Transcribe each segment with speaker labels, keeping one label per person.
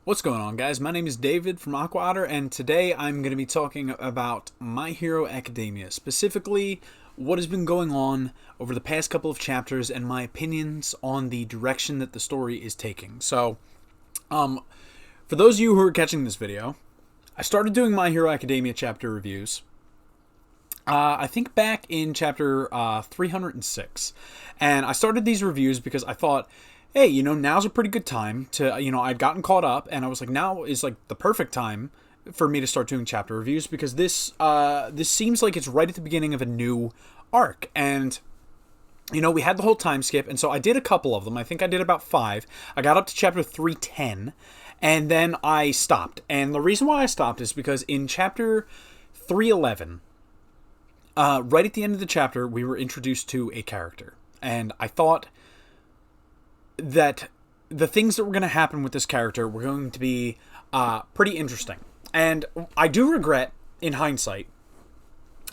Speaker 1: What's going on, guys? My name is David from AquaOtter, and today I'm going to be talking about My Hero Academia, specifically what has been going on over the past couple of chapters and my opinions on the direction that the story is taking. Um, for those of you who are catching this video, I started doing My Hero Academia chapter reviews. I think back in chapter 306, and I started these reviews because I thought, hey, now's a pretty good time to, I'd gotten caught up, and I was like, now is like the perfect time for me to start doing chapter reviews because this seems like it's right at the beginning of a new arc, and we had the whole time skip, and so I did a couple of them. I think I did about 5. I got up to chapter 310, and then I stopped. And the reason why I stopped is because in chapter 311, right at the end of the chapter, we were introduced to a character, and I thought that the things that were going to happen with this character were going to be pretty interesting. And I do regret, in hindsight,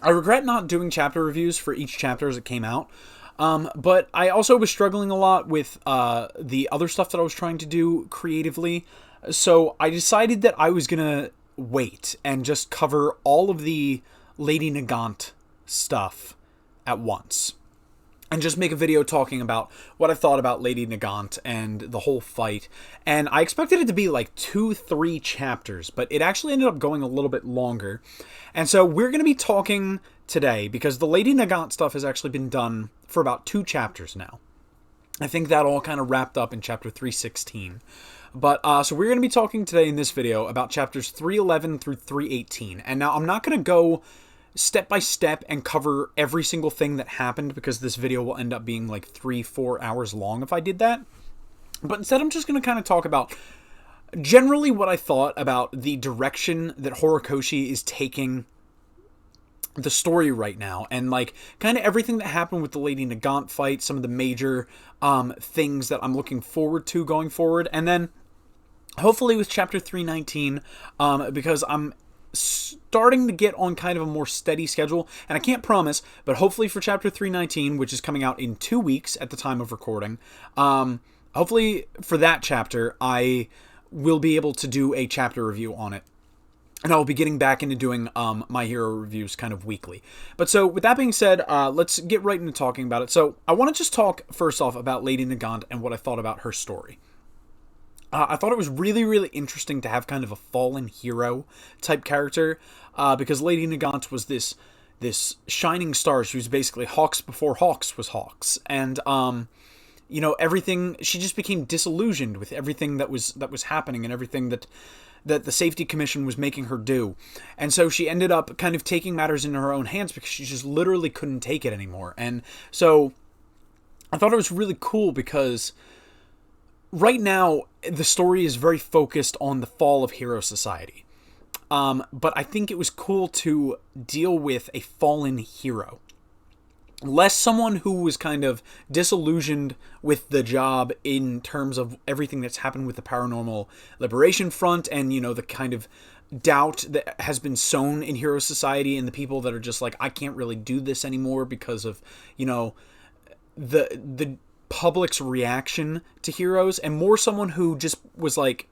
Speaker 1: I regret not doing chapter reviews for each chapter as it came out. But I also was struggling a lot with the other stuff that I was trying to do creatively. So I decided that I was going to wait and just cover all of the Lady Nagant stuff at once. And just make a video talking about what I thought about Lady Nagant and the whole fight. And I expected it to be like 2-3 chapters, but it actually ended up going a little bit longer. And so we're going to be talking today, because the Lady Nagant stuff has actually been done for about 2 chapters now. I think that all kind of wrapped up in chapter 316. But, so we're going to be talking today in this video about chapters 311 through 318. And now I'm not going to go step by step and cover every single thing that happened, because this video will end up being like 3-4 hours long if I did that. But instead, I'm just going to kind of talk about generally what I thought about the direction that Horikoshi is taking the story right now, and like kind of everything that happened with the Lady Nagant fight, some of the major things that I'm looking forward to going forward, and then hopefully with chapter 319, because I'm starting to get on kind of a more steady schedule, and I can't promise, but hopefully for chapter 319, which is coming out in 2 weeks at the time of recording, hopefully for that chapter I will be able to do a chapter review on it, and I'll be getting back into doing My Hero reviews kind of weekly. But so with that being said, let's get right into talking about it. So I want to just talk first off about Lady Nagant and what I thought about her story. I thought it was really, really interesting to have kind of a fallen hero type character, because Lady Nagant was this shining star. She was basically Hawks before Hawks was Hawks, and everything. She just became disillusioned with everything that was happening and everything that the Safety Commission was making her do, and so she ended up kind of taking matters into her own hands because she just literally couldn't take it anymore. And so I thought it was really cool because right now, the story is very focused on the fall of Hero Society. But I think it was cool to deal with a fallen hero. Less someone who was kind of disillusioned with the job in terms of everything that's happened with the Paranormal Liberation Front and, the kind of doubt that has been sown in Hero Society and the people that are just like, I can't really do this anymore because of, the public's reaction to heroes, and more someone who just was like,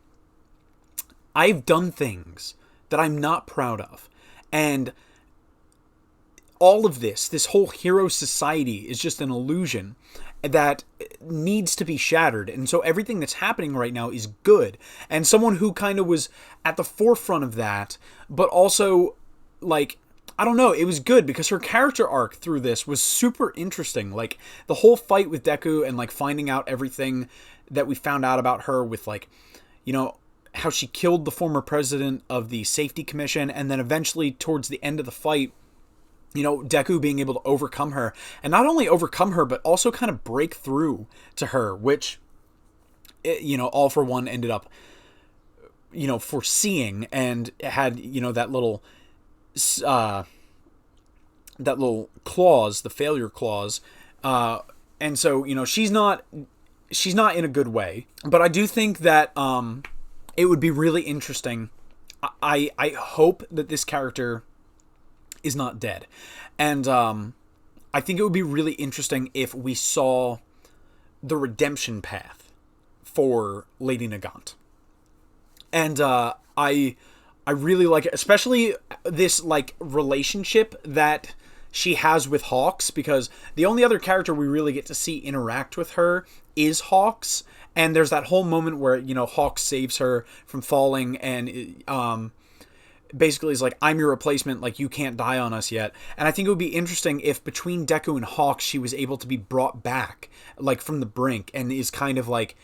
Speaker 1: I've done things that I'm not proud of, and all of this whole hero society is just an illusion that needs to be shattered, and so everything that's happening right now is good. And someone who kind of was at the forefront of that, but also like, I don't know, it was good because her character arc through this was super interesting. Like, the whole fight with Deku and, like, finding out everything that we found out about her with, like, how she killed the former president of the Safety Commission, and then eventually towards the end of the fight, Deku being able to overcome her. And not only overcome her, but also kind of break through to her, which, All For One ended up, foreseeing, and had, that little clause, the failure clause, and so she's not in a good way. But I do think that it would be really interesting. I hope that this character is not dead, and I think it would be really interesting if we saw the redemption path for Lady Nagant. And I really like it, especially this like relationship that she has with Hawks, because the only other character we really get to see interact with her is Hawks. And there's that whole moment where, you know, Hawks saves her from falling and basically is like, I'm your replacement, like, you can't die on us yet. And I think it would be interesting if between Deku and Hawks she was able to be brought back, like, from the brink, and is kind of like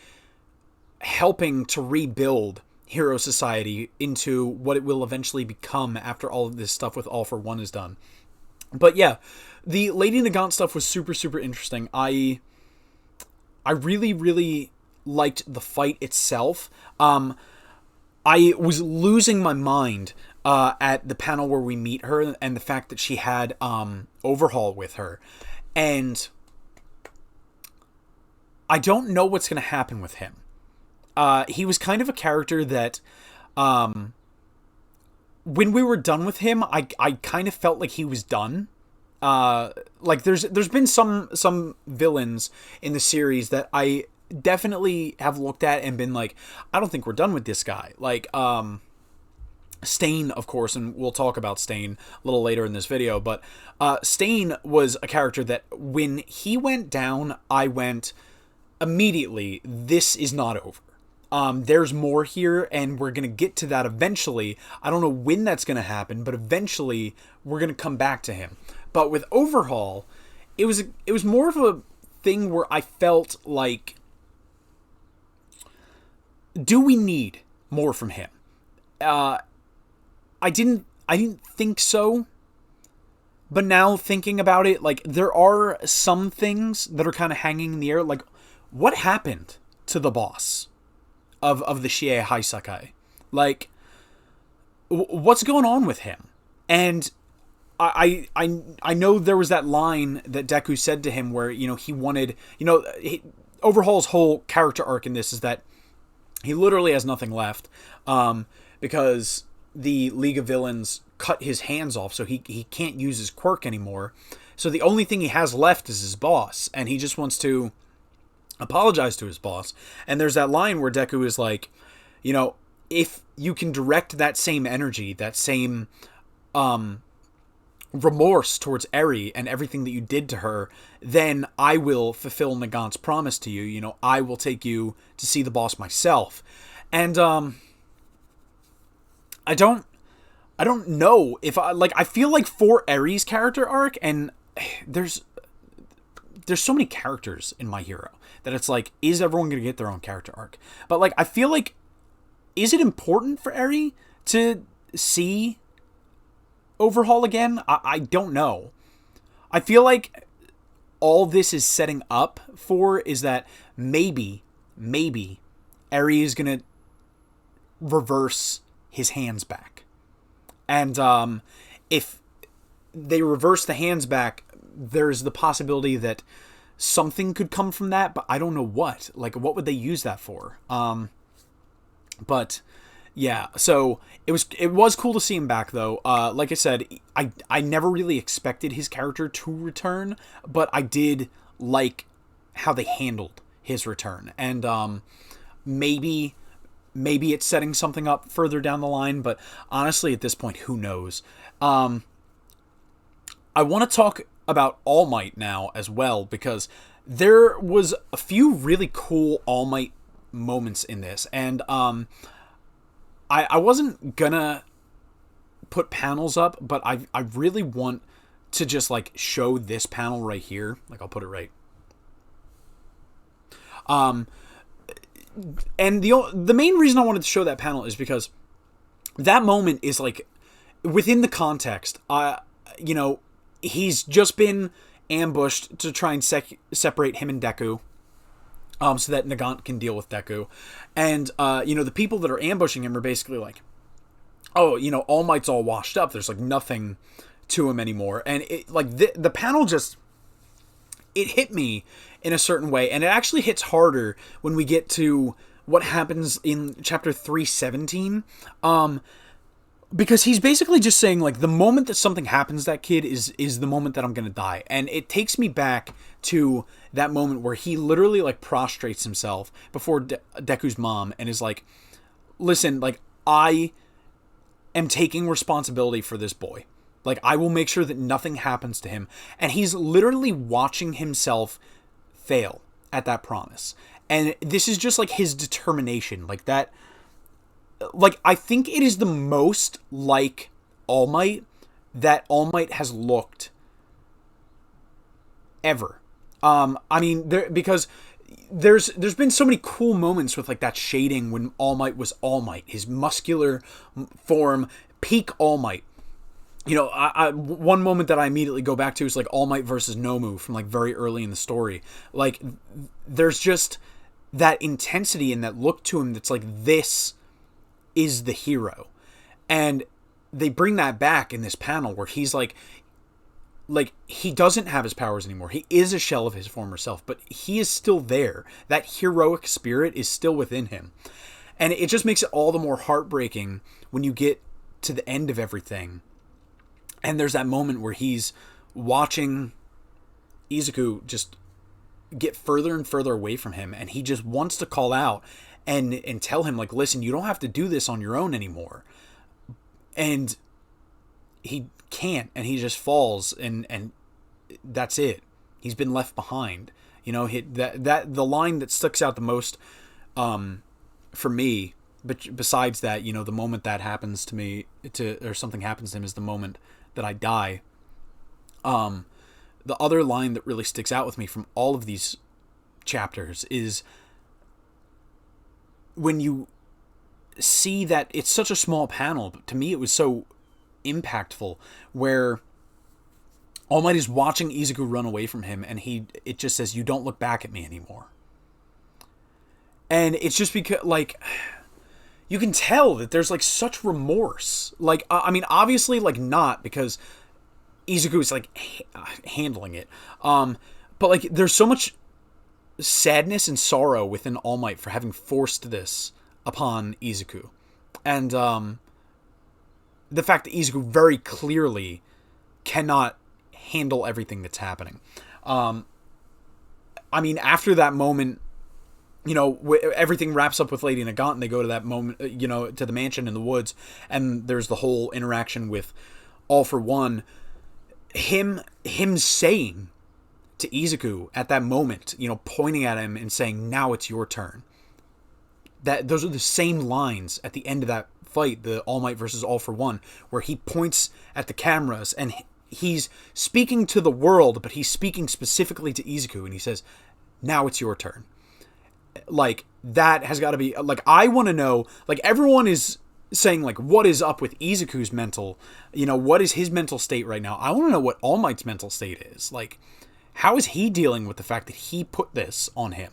Speaker 1: helping to rebuild Hero Society into what it will eventually become after all of this stuff with All for One is done. But yeah, the Lady Nagant stuff was super, super interesting. I really, really liked the fight itself. I was losing my mind at the panel where we meet her, and the fact that she had Overhaul with her. And I don't know what's going to happen with him. He was kind of a character that, when we were done with him, I kind of felt like he was done. Like there's been some villains in the series that I definitely have looked at and been like, I don't think we're done with this guy. Like, Stain, of course, and we'll talk about Stain a little later in this video, but Stain was a character that when he went down, I went immediately, this is not over. There's more here, and we're going to get to that eventually. I don't know when that's going to happen, but eventually we're going to come back to him. But with Overhaul, it was more of a thing where I felt like, do we need more from him? I didn't think so. But now thinking about it, like, there are some things that are kind of hanging in the air. Like, what happened to the boss of the Shie Haisakai? Like, what's going on with him? And I know there was that line that Deku said to him where, you know, he wanted, you know, Overhaul's whole character arc in this is that he literally has nothing left, because the League of Villains cut his hands off, so he can't use his quirk anymore. So the only thing he has left is his boss, and he just wants to apologize to his boss. And there's that line where Deku is like, you know, if you can direct that same energy, that same remorse towards Eri and everything that you did to her, then I will fulfill Nagant's promise to you. You know, I will take you to see the boss myself. And I don't know if I feel like for Eri's character arc, and there's so many characters in My Hero that it's like, is everyone going to get their own character arc? But like, I feel like, is it important for Eri to see Overhaul again? I don't know. I feel like all this is setting up for is that maybe Eri is going to reverse his hands back. And if they reverse the hands back, there's the possibility that something could come from that, but I don't know what. Like, what would they use that for? But yeah, so it was cool to see him back, though. Like I said, I never really expected his character to return, but I did like how they handled his return. And maybe it's setting something up further down the line, but honestly, at this point, who knows? I want to talk about All Might now as well, because there was a few really cool All Might moments in this, and I wasn't gonna put panels up, but I really want to just like show this panel right here. Like, I'll put it right. And the main reason I wanted to show that panel is because that moment is like within the context. You know, he's just been ambushed to try and separate him and Deku, so that Nagant can deal with Deku. And, you know, the people that are ambushing him are basically like, oh, you know, All Might's all washed up. There's like nothing to him anymore. And it, like, the panel just, it hit me in a certain way. And it actually hits harder when we get to what happens in chapter 317. Because he's basically just saying, like, the moment that something happens to that kid is the moment that I'm going to die. And it takes me back to that moment where he literally, like, prostrates himself before Deku's mom and is like, listen, like, I am taking responsibility for this boy. Like, I will make sure that nothing happens to him. And he's literally watching himself fail at that promise. And this is just, like, his determination. Like, that... Like, I think it is the most like All Might that All Might has looked ever. I mean, because there's been so many cool moments with, like, that shading when All Might was All Might. His muscular form, peak All Might. You know, one moment that I immediately go back to is, like, All Might versus Nomu from, like, very early in the story. Like, there's just that intensity and that look to him that's like, this is the hero. And they bring that back in this panel where he's like he doesn't have his powers anymore. He is a shell of his former self, but he is still there. That heroic spirit is still within him. And it just makes it all the more heartbreaking when you get to the end of everything. And there's that moment where he's watching Izuku just get further and further away from him, and he just wants to call out and tell him, like, listen, you don't have to do this on your own anymore. And he can't, and he just falls, and that's it. He's been left behind. You know, that the line that sticks out the most for me, but besides that, you know, the moment that happens to me, or something happens to him, is the moment that I die. The other line that really sticks out with me from all of these chapters is when you see that it's such a small panel, but to me it was so impactful, where All Might is watching Izuku run away from him, and it just says, "You don't look back at me anymore." And it's just because, like, you can tell that there's, like, such remorse. Like, I mean, obviously, like, not, because Izuku is, like, handling it. But, like, there's so much sadness and sorrow within All Might for having forced this upon Izuku. And the fact that Izuku very clearly cannot handle everything that's happening. I mean, after that moment, you know, everything wraps up with Lady Nagant, and they go to that moment, you know, to the mansion in the woods, and there's the whole interaction with All for One. Him saying to Izuku at that moment, you know, pointing at him and saying, "Now it's your turn." Those are the same lines at the end of that fight, the All Might versus All for One, where he points at the cameras and he's speaking to the world, but he's speaking specifically to Izuku, and he says, "Now it's your turn." Like, that has got to be, like, I want to know, like, everyone is saying, like, what is up with Izuku's mental, you know, what is his mental state right now? I want to know what All Might's mental state is. Like, how is he dealing with the fact that he put this on him?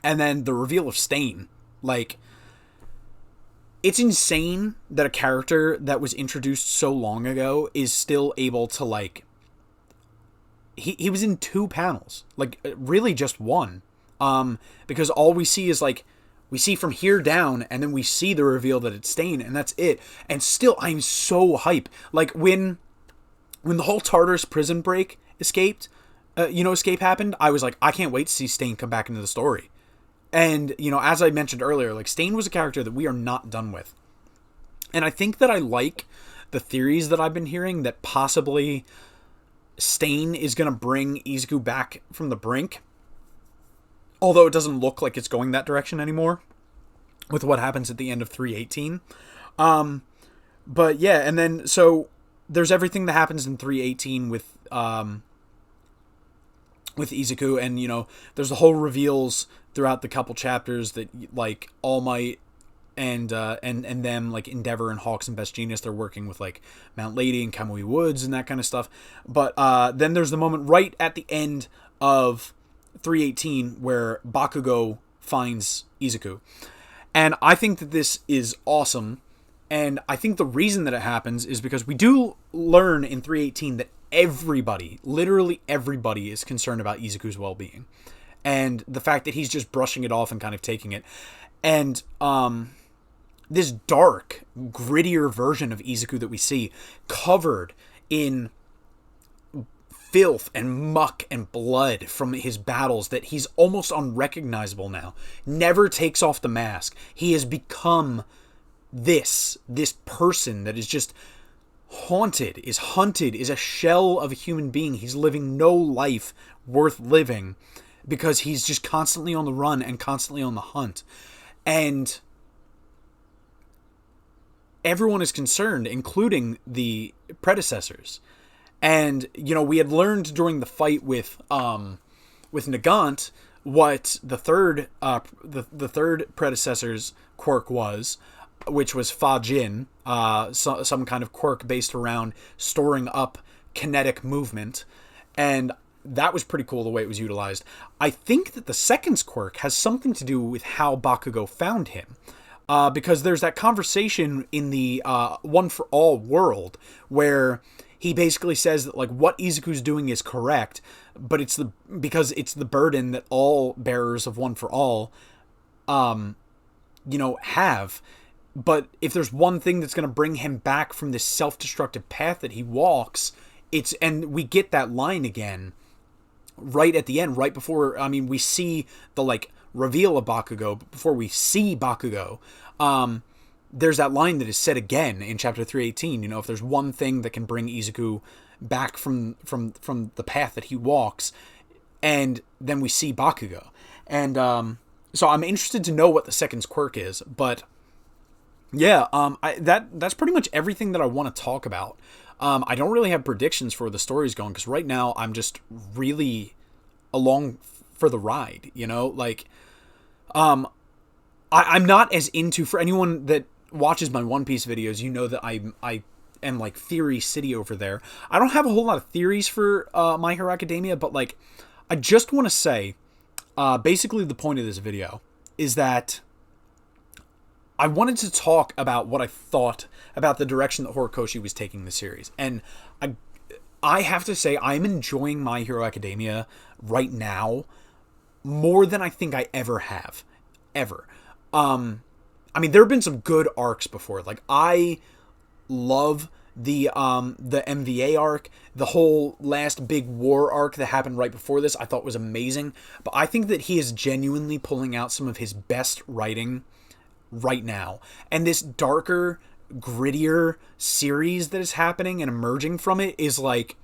Speaker 1: And then the reveal of Stain. Like, it's insane that a character that was introduced so long ago is still able to, like, he was in 2 panels, like, really just one, because all we see is, like, we see from here down, and then we see the reveal that it's Stain, and that's it. And still, I'm so hype. Like, when the whole Tartarus prison escape happened, I was like, I can't wait to see Stain come back into the story. And, you know, as I mentioned earlier, like, Stain was a character that we are not done with. And I think that I like the theories that I've been hearing that possibly Stain is going to bring Izuku back from the brink. Although it doesn't look like it's going that direction anymore with what happens at the end of 318. But yeah, and then, so there's everything that happens in 318 with Izuku, and, you know, there's the whole reveals throughout the couple chapters that, like, All Might and them, like, Endeavor and Hawks and Best Genius, they're working with, like, Mount Lady and Kamui Woods and that kind of stuff. But then there's the moment right at the end of 318 where Bakugo finds Izuku. And I think that this is awesome. And I think the reason that it happens is because we do learn in 318 that everybody, literally everybody, is concerned about Izuku's well-being. And the fact that he's just brushing it off and kind of taking it. And this dark, grittier version of Izuku that we see, covered in filth and muck and blood from his battles that he's almost unrecognizable now. Never takes off the mask. He has become this person that is just haunted, is hunted, is a shell of a human being. He's living no life worth living because he's just constantly on the run and constantly on the hunt. And everyone is concerned, including the predecessors. And, you know, we had learned during the fight with Nagant what the third predecessor's quirk was, which was Fa Jin, some kind of quirk based around storing up kinetic movement. And that was pretty cool the way it was utilized. I think that the second's quirk has something to do with how Bakugo found him. Because there's that conversation in the One for All world where he basically says that, like, what Izuku's doing is correct, but because it's the burden that all bearers of One for All, have. But if there's one thing that's going to bring him back from this self-destructive path that he walks, and we get that line again right at the end, right before, we see the, like, reveal of Bakugo, but before we see Bakugo, there's that line that is said again in chapter 318. You know, if there's one thing that can bring Izuku back from the path that he walks, and then we see Bakugo. And so I'm interested to know what the second's quirk is, but yeah, that's pretty much everything that I want to talk about. I don't really have predictions for where the story's going, because right now I'm just really along for the ride, you know? Like, I'm not as into, for anyone that watches my One Piece videos, you know that I am like Theory City over there. I don't have a whole lot of theories for My Hero Academia, but like, I just want to say, basically the point of this video is that I wanted to talk about what I thought about the direction that Horikoshi was taking the series. And I have to say, I'm enjoying My Hero Academia right now more than I think I ever have. Ever. There have been some good arcs before. Like, I love the MVA arc. The whole last big war arc that happened right before this I thought was amazing. But I think that he is genuinely pulling out some of his best writing right now. And this darker, grittier series that is happening and emerging from it is like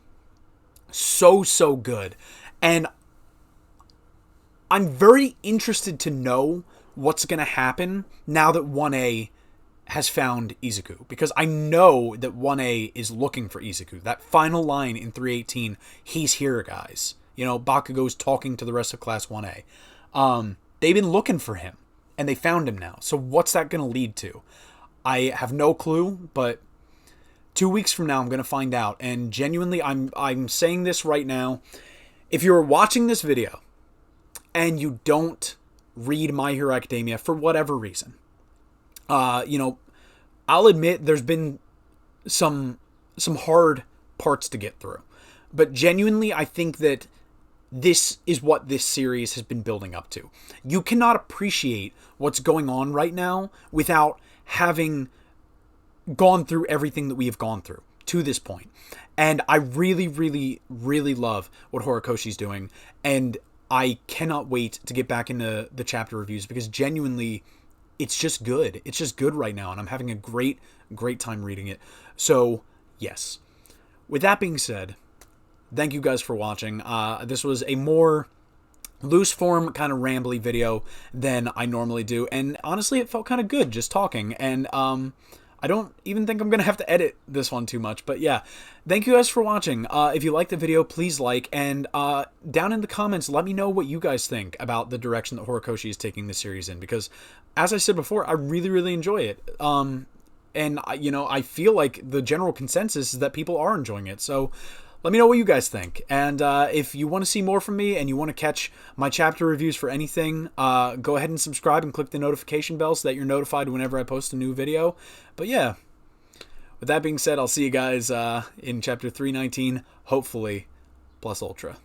Speaker 1: so good. And I'm very interested to know what's going to happen now that 1A has found Izuku, because I know that 1A is looking for Izuku. That final line in 318, he's here, guys. You know, Bakugo's talking to the rest of Class 1A. They've been looking for him, and they found him now. So what's that going to lead to? I have no clue, but 2 weeks from now, I'm going to find out. And genuinely, I'm saying this right now. If you're watching this video and you don't read My Hero Academia for whatever reason, I'll admit there's been some hard parts to get through. But genuinely, I think that this is what this series has been building up to. You cannot appreciate what's going on right now without having gone through everything that we have gone through to this point. And I really, really, really love what Horikoshi's doing. And I cannot wait to get back into the chapter reviews, because genuinely, it's just good. It's just good right now, and I'm having a great time reading it. So, yes. With that being said, thank you guys for watching. This was a more loose form, kind of rambly video than I normally do, and honestly, it felt kind of good just talking, and I don't even think I'm going to have to edit this one too much, but yeah, thank you guys for watching. If you liked the video, please like, and down in the comments, let me know what you guys think about the direction that Horikoshi is taking the series in, because, as I said before, I really, really enjoy it. And, I feel like the general consensus is that people are enjoying it, so let me know what you guys think. And if you want to see more from me and you want to catch my chapter reviews for anything, go ahead and subscribe and click the notification bell so that you're notified whenever I post a new video. But yeah, with that being said, I'll see you guys in chapter 319, hopefully, plus Ultra.